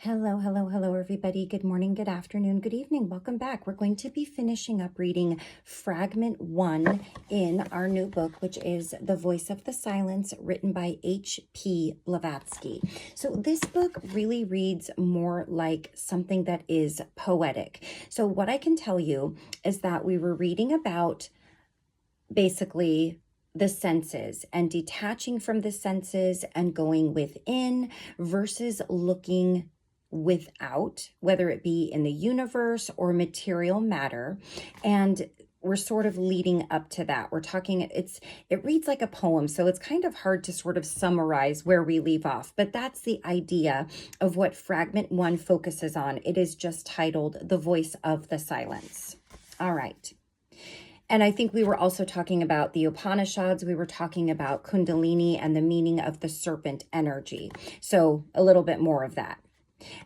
Hello, hello, hello, everybody. Good morning, good afternoon, good evening. Welcome back. We're going to be finishing up reading Fragment 1 in our new book, which is The Voice of the Silence, written by H.P. Blavatsky. So this book really reads more like something that is poetic. So what I can tell you is that we were reading about basically the senses and detaching from the senses and going within versus looking without, whether it be in the universe or material matter. And we're sort of leading up to that. We're talking, it reads like a poem, so it's kind of hard to sort of summarize where we leave off, but that's the idea of what Fragment 1 focuses on. It is just titled The Voice of the Silence. All right. And I think we were also talking about the Upanishads. We were talking about Kundalini and the meaning of the serpent energy. So a little bit more of that.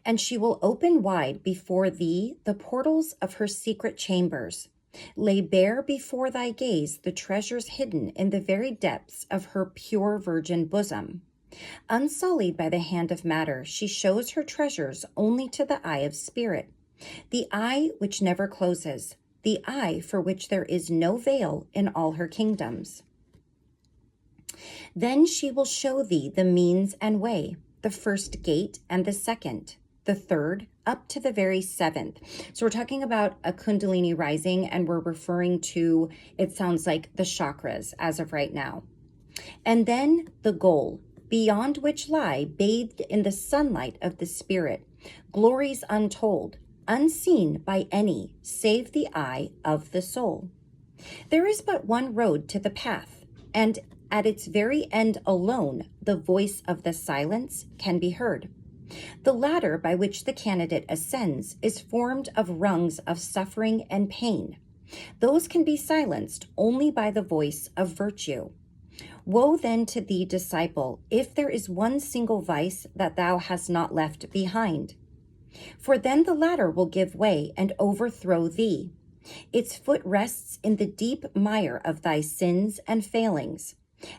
And she will open wide before thee the portals of her secret chambers, lay bare before thy gaze the treasures hidden in the very depths of her pure virgin bosom. Unsullied by the hand of matter, she shows her treasures only to the eye of spirit, the eye which never closes, the eye for which there is no veil in all her kingdoms. Then she will show thee the means and way, the first gate and the second, the third, up to the very seventh. So we're talking about a Kundalini rising, and we're referring to, it sounds like, the chakras as of right now. And then the goal, beyond which lie, bathed in the sunlight of the spirit, glories untold, unseen by any save the eye of the soul. There is but one road to the path, and at its very end alone, the voice of the silence can be heard. The ladder by which the candidate ascends is formed of rungs of suffering and pain. Those can be silenced only by the voice of virtue. Woe then to thee, disciple, if there is one single vice that thou hast not left behind. For then the ladder will give way and overthrow thee. Its foot rests in the deep mire of thy sins and failings.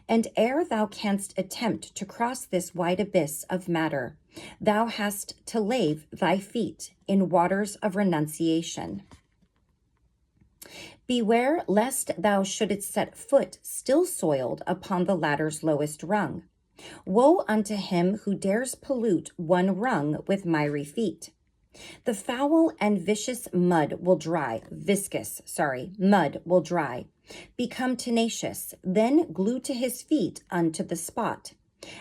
And ere thou canst attempt to cross this wide abyss of matter, thou hast to lave thy feet in waters of renunciation. Beware lest thou shouldst set foot still soiled upon the ladder's lowest rung. Woe unto him who dares pollute one rung with miry feet. The foul and vicious mud will dry, become tenacious, then glue to his feet unto the spot.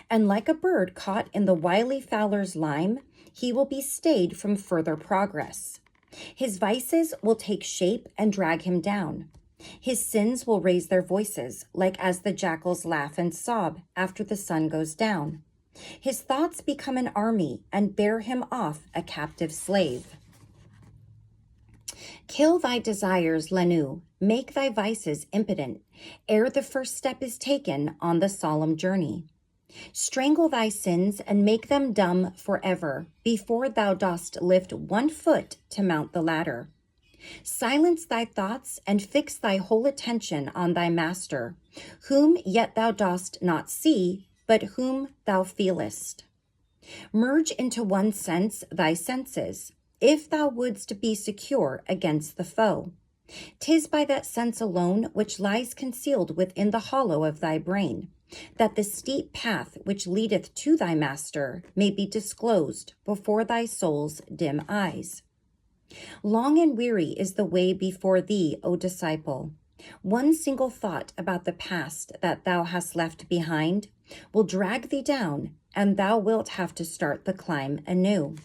And like a bird caught in the wily fowler's lime, he will be stayed from further progress. His vices will take shape and drag him down. His sins will raise their voices, like as the jackals laugh and sob after the sun goes down. His thoughts become an army and bear him off a captive slave. Kill thy desires, Lenu, make thy vices impotent, ere the first step is taken on the solemn journey. Strangle thy sins and make them dumb forever, before thou dost lift one foot to mount the ladder. Silence thy thoughts and fix thy whole attention on thy master, whom yet thou dost not see, but whom thou feelest. Merge into one sense thy senses, if thou wouldst be secure against the foe. 'Tis by that sense alone which lies concealed within the hollow of thy brain, that the steep path which leadeth to thy master may be disclosed before thy soul's dim eyes. Long and weary is the way before thee, O disciple. One single thought about the past that thou hast left behind will drag thee down, and thou wilt have to start the climb anew.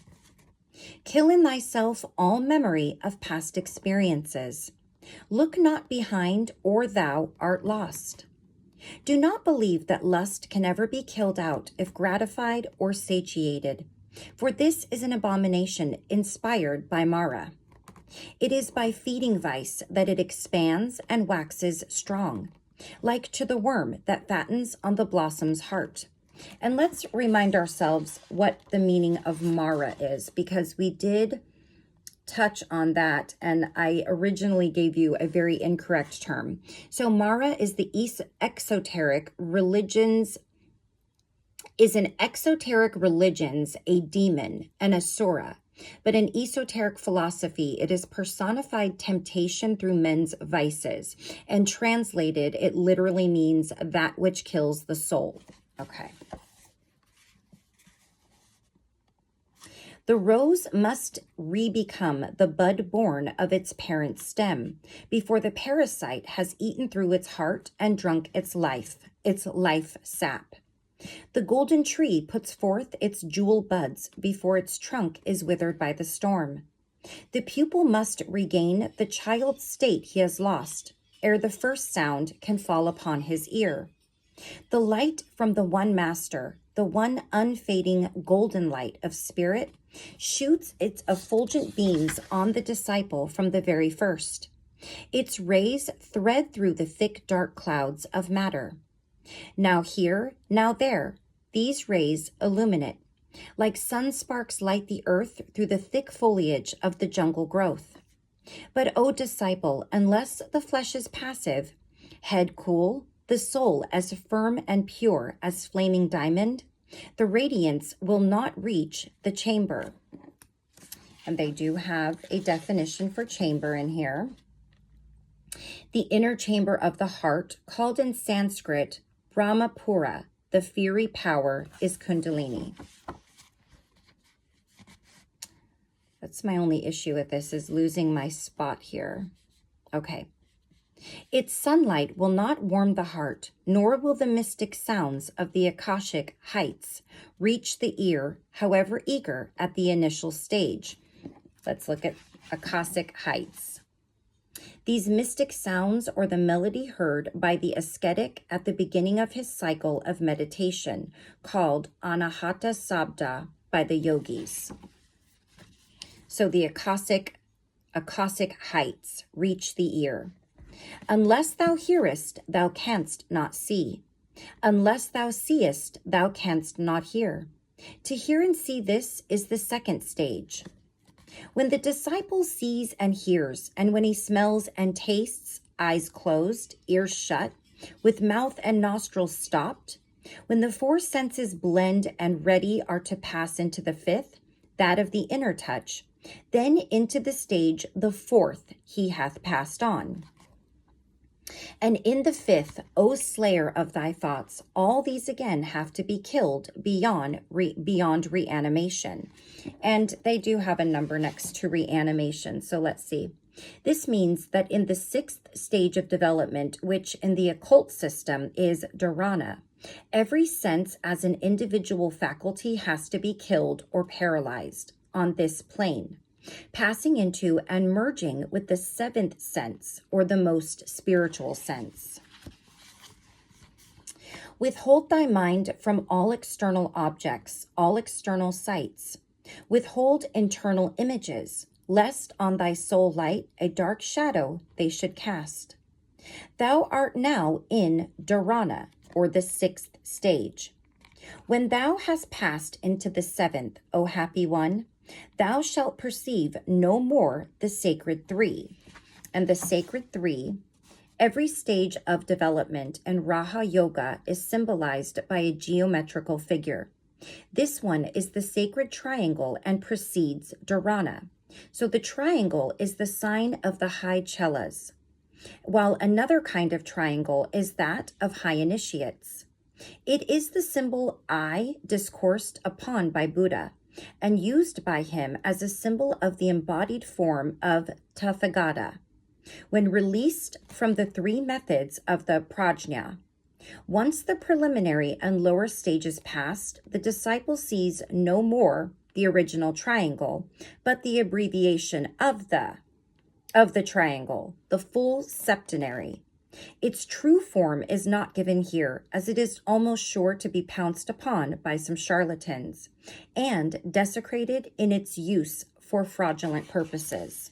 Kill in thyself all memory of past experiences. Look not behind, or thou art lost. Do not believe that lust can ever be killed out if gratified or satiated, for this is an abomination inspired by Mara. It is by feeding vice that it expands and waxes strong, like to the worm that fattens on the blossom's heart. And let's remind ourselves what the meaning of Mara is, because we did touch on that, and I originally gave you a very incorrect term. So Mara is the exoteric religion's is in exoteric religions a demon, an asura, but in esoteric philosophy it is personified temptation through men's vices, and translated it literally means that which kills the soul. Okay. The rose must re-become the bud born of its parent stem before the parasite has eaten through its heart and drunk its life sap. The golden tree puts forth its jewel buds before its trunk is withered by the storm. The pupil must regain the child's state he has lost, ere the first sound can fall upon his ear. The light from the one master, the one unfading golden light of spirit, shoots its effulgent beams on the disciple from the very first. Its rays thread through the thick dark clouds of matter. Now here, now there, these rays illuminate, like sun sparks light the earth through the thick foliage of the jungle growth. But, O disciple, unless the flesh is passive, head cool, the soul as firm and pure as flaming diamond, the radiance will not reach the chamber. And they do have a definition for chamber in here. The inner chamber of the heart, called in Sanskrit Brahmapura, the fiery power, is Kundalini. That's my only issue with this, is losing my spot here. Okay. Its sunlight will not warm the heart, nor will the mystic sounds of the Akashic heights reach the ear, however eager at the initial stage. Let's look at Akashic heights. These mystic sounds, or the melody heard by the ascetic at the beginning of his cycle of meditation, called Anahata Sabda by the yogis. So the Akashic heights reach the ear. Unless thou hearest, thou canst not see. Unless thou seest, thou canst not hear. To hear and see, this is the second stage. When the disciple sees and hears, and when he smells and tastes, eyes closed, ears shut, with mouth and nostrils stopped, when the four senses blend and ready are to pass into the fifth, that of the inner touch, then into the stage the fourth he hath passed on. And in the fifth, O slayer of thy thoughts, all these again have to be killed beyond reanimation. And they do have a number next to reanimation. So let's see. This means that in the sixth stage of development, which in the occult system is dharana, every sense as an individual faculty has to be killed or paralyzed on this plane, passing into and merging with the seventh sense, or the most spiritual sense. Withhold thy mind from all external objects, all external sights. Withhold internal images, lest on thy soul light a dark shadow they should cast. Thou art now in dharana, or the sixth stage. When thou hast passed into the seventh, O happy one, thou shalt perceive no more the sacred three. And the sacred three, every stage of development in Raha Yoga, is symbolized by a geometrical figure. This one is the sacred triangle and precedes dharana. So the triangle is the sign of the high chelas, while another kind of triangle is that of high initiates. It is the symbol I discoursed upon by Buddha, and used by him as a symbol of the embodied form of Tathagata. When released from the three methods of the prajna, once the preliminary and lower stages passed, the disciple sees no more the original triangle, but the abbreviation of the triangle, the full septenary. Its true form is not given here, as it is almost sure to be pounced upon by some charlatans and desecrated in its use for fraudulent purposes.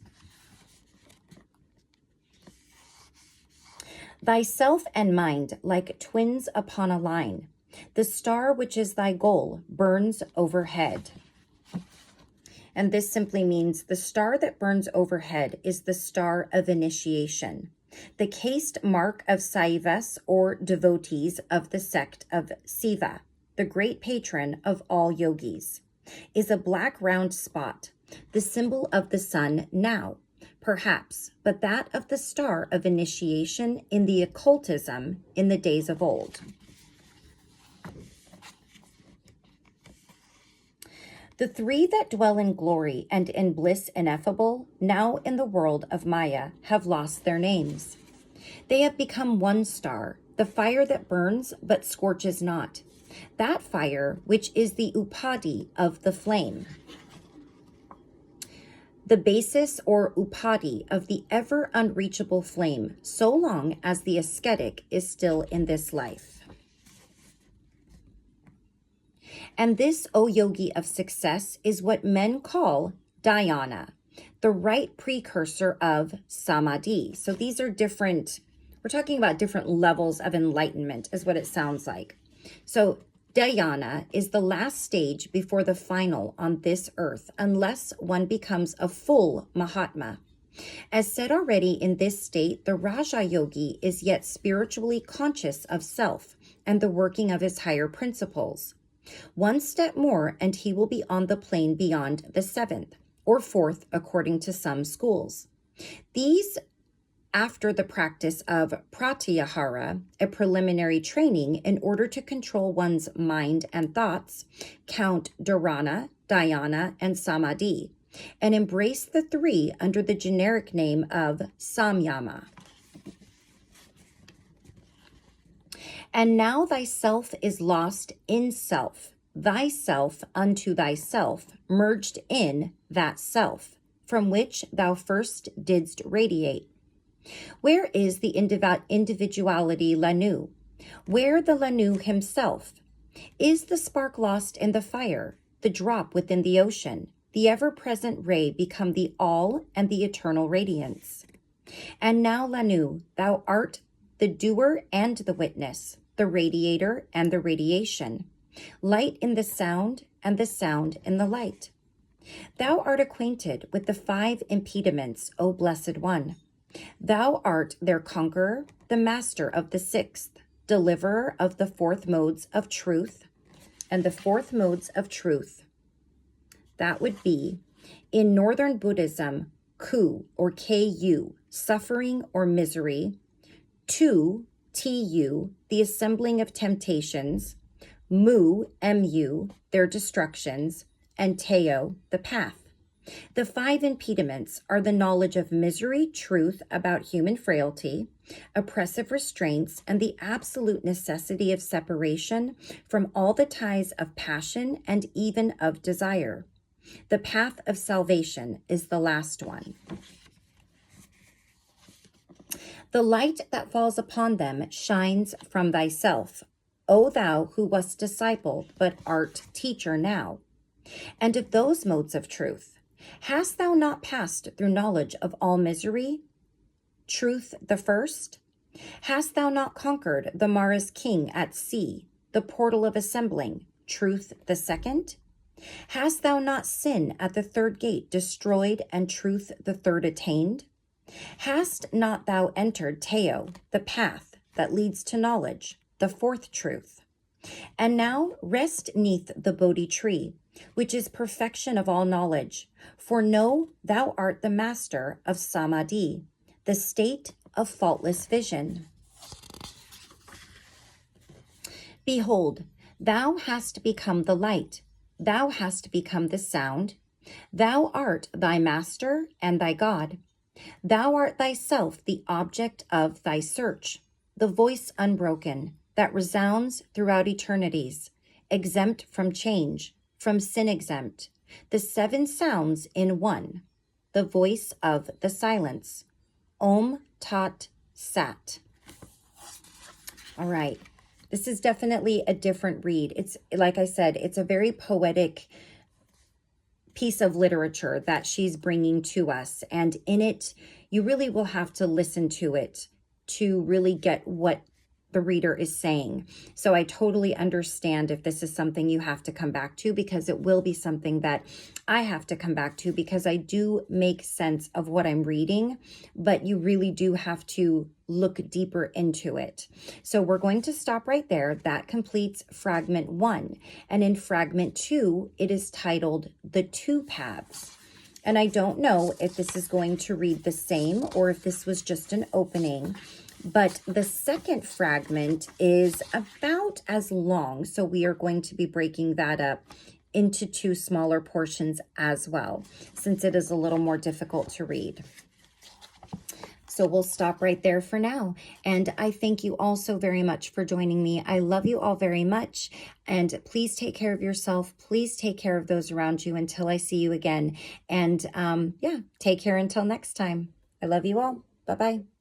Thyself and mind, like twins upon a line, the star which is thy goal burns overhead. And this simply means the star that burns overhead is the star of initiation, the caste mark of Saivas, or devotees of the sect of Siva. the great patron of all yogis, is a black round spot, the symbol of the sun now, perhaps, but that of the star of initiation in the occultism in the days of old. The three that dwell in glory and in bliss ineffable, now in the world of Maya, have lost their names. They have become one star, the fire that burns but scorches not, that fire which is the upadi of the flame, the basis or upadi of the ever unreachable flame, so long as the ascetic is still in this life. And this, O yogi of success, is what men call dhyana, the right precursor of samadhi. So these are different, we're talking about different levels of enlightenment is what it sounds like. So dhyana is the last stage before the final on this earth, unless one becomes a full Mahatma. As said already, in this state, the Raja Yogi is yet spiritually conscious of self and the working of his higher principles. One step more, and he will be on the plane beyond the seventh, or fourth, according to some schools. These, after the practice of pratyahara, a preliminary training in order to control one's mind and thoughts, count dharana, dhyana, and samadhi, and embrace the three under the generic name of samyama. And now thyself is lost in self, thyself unto thyself, merged in that self, from which thou first didst radiate. Where is the individuality Lanu? Where the Lanu himself? Is the spark lost in the fire, the drop within the ocean, the ever-present ray become the all and the eternal radiance? And now, Lanu, thou art the doer and the witness, the radiator and the radiation, light in the sound and the sound in the light. Thou art acquainted with the five impediments, O Blessed One. Thou art their conqueror, the master of the sixth, deliverer of the fourth modes of truth. And the fourth modes of truth, that would be, in Northern Buddhism, ku or ku, suffering or misery, tu, tu, the assembling of temptations, mu, mu, their destructions, and teo, the path. The five impediments are the knowledge of misery, truth about human frailty, oppressive restraints, and the absolute necessity of separation from all the ties of passion and even of desire. The path of salvation is the last one. The light that falls upon them shines from thyself, O thou who wast discipled but art teacher now. And of those modes of truth, hast thou not passed through knowledge of all misery? Truth the first? Hast thou not conquered the Mara's king at sea, the portal of assembling? Truth the second? Hast thou not sin at the third gate destroyed and truth the third attained? Hast not thou entered Teo, the path that leads to knowledge, the fourth truth? And now rest neath the Bodhi tree, which is perfection of all knowledge. For know thou art the master of Samadhi, the state of faultless vision. Behold, thou hast become the light, thou hast become the sound, thou art thy master and thy God. Thou art thyself the object of thy search, the voice unbroken that resounds throughout eternities, exempt from change, from sin exempt, the seven sounds in one, the voice of the silence. Om Tat Sat. All right. This is definitely a different read. It's, like I said, it's a very poetic piece of literature that she's bringing to us. And in it, you really will have to listen to it to really get what the reader is saying. So I totally understand if this is something you have to come back to, because it will be something that I have to come back to, because I do make sense of what I'm reading, but you really do have to look deeper into it. So we're going to stop right there. That completes Fragment 1. And in Fragment 2, it is titled The Two Paths. And I don't know if this is going to read the same or if this was just an opening, but the second fragment is about as long. So we are going to be breaking that up into 2 smaller portions as well, since it is a little more difficult to read. So we'll stop right there for now. And I thank you all so very much for joining me. I love you all very much. And please take care of yourself. Please take care of those around you until I see you again. And yeah, take care until next time. I love you all. Bye-bye.